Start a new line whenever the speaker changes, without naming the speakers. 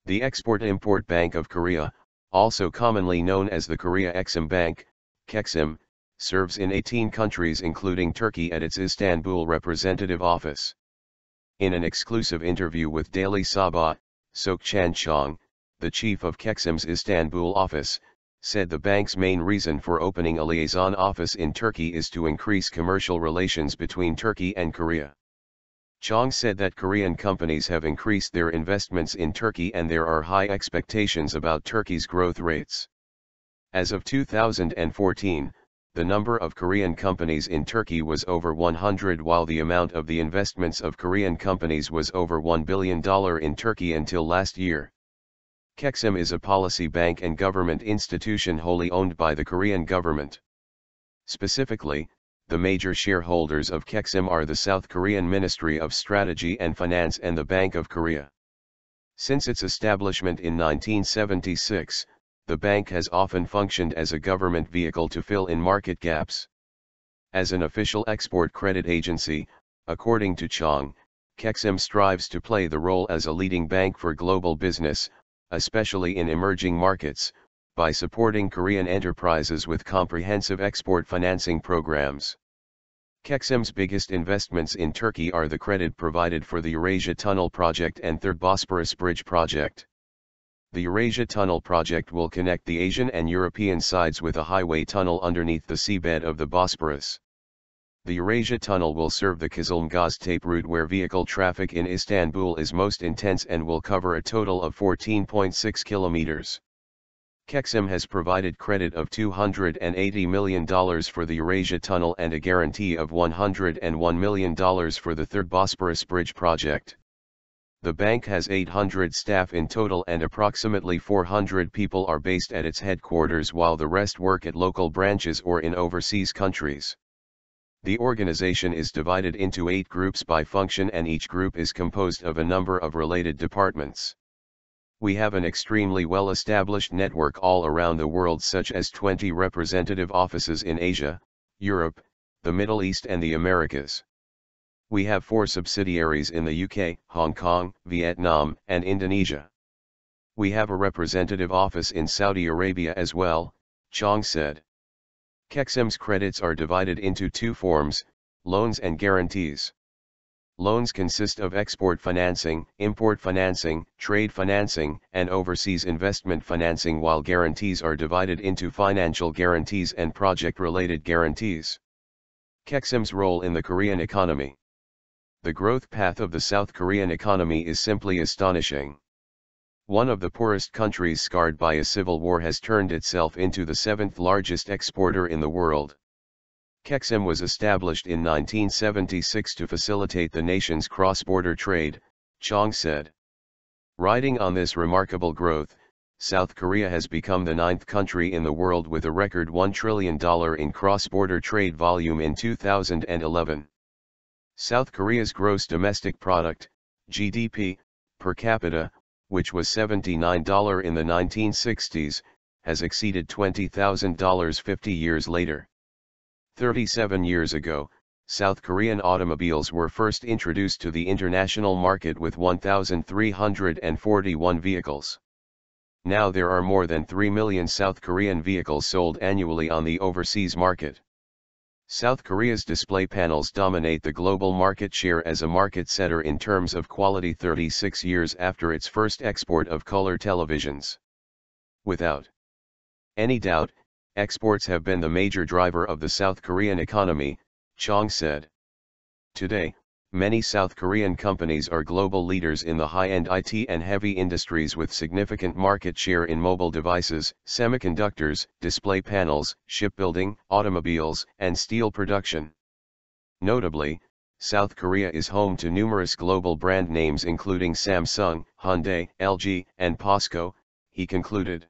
The Export-Import Bank of Korea, also commonly known as the Korea Eximbank, KEXIM, serves in 18 countries including Turkey at its Istanbul representative office. In an exclusive interview with Daily Sabah, Seok-chan Cheong, the chief of KEXIM's Istanbul office, said the bank's main reason for opening a liaison office in Turkey is to increase commercial relations between Turkey and Korea. Cheong said that Korean companies have increased their investments in Turkey and there are high expectations about Turkey's growth rates. As of 2014, the number of Korean companies in Turkey was over 100 while the amount of the investments of Korean companies was over $1 billion in Turkey until last year. KEXIM is a policy bank and government institution wholly owned by the Korean government. Specifically, the major shareholders of KEXIM are the South Korean Ministry of Strategy and Finance and the Bank of Korea. Since its establishment in 1976, the bank has often functioned as a government vehicle to fill in market gaps. As an official export credit agency, according to Cheong, KEXIM strives to play the role as a leading bank for global business, especially in emerging markets, by supporting Korean enterprises with comprehensive export financing programs. KEXIM's biggest investments in Turkey are the credit provided for the Eurasia Tunnel Project and Third Bosporus Bridge Project. The Eurasia Tunnel Project will connect the Asian and European sides with a highway tunnel underneath the seabed of the Bosporus. The Eurasia Tunnel will serve the Kızılmaz route where vehicle traffic in Istanbul is most intense and will cover a total of 14.6 kilometers. KEXIM has provided credit of $280 million for the Eurasia Tunnel and a guarantee of $101 million for the Third Bosporus Bridge project. The bank has 800 staff in total and approximately 400 people are based at its headquarters while the rest work at local branches or in overseas countries. The organization is divided into 8 groups by function and each group is composed of a number of related departments. We have an extremely well-established network all around the world such as 20 representative offices in Asia, Europe, the Middle East and the Americas. We have 4 subsidiaries in the UK, Hong Kong, Vietnam, and Indonesia. We have a representative office in Saudi Arabia as well, Cheong said. KEXIM's credits are divided into 2 forms, loans and guarantees. Loans consist of export financing, import financing, trade financing, and overseas investment financing while guarantees are divided into financial guarantees and project-related guarantees. KEXIM's role in the Korean economy. The growth path of the South Korean economy is simply astonishing. One of the poorest countries scarred by a civil war has turned itself into the 7th largest exporter in the world. KEXIM was established in 1976 to facilitate the nation's cross-border trade, Cheong said. Riding on this remarkable growth, South Korea has become the 9th country in the world with a record $1 trillion in cross-border trade volume in 2011. South Korea's gross domestic product, GDP, per capita, which was $79 in the 1960s, has exceeded $20,000 50 years later. 37 years ago, South Korean automobiles were first introduced to the international market with 1,341 vehicles. Now there are more than 3 million South Korean vehicles sold annually on the overseas market. South Korea's display panels dominate the global market share as a market setter in terms of quality 36 years after its first export of color televisions. Without any doubt, exports have been the major driver of the South Korean economy, Cheong said. Today, many South Korean companies are global leaders in the high-end IT and heavy industries with significant market share in mobile devices, semiconductors, display panels, shipbuilding, automobiles, and steel production. Notably, South Korea is home to numerous global brand names including Samsung, Hyundai, LG, and POSCO, he concluded.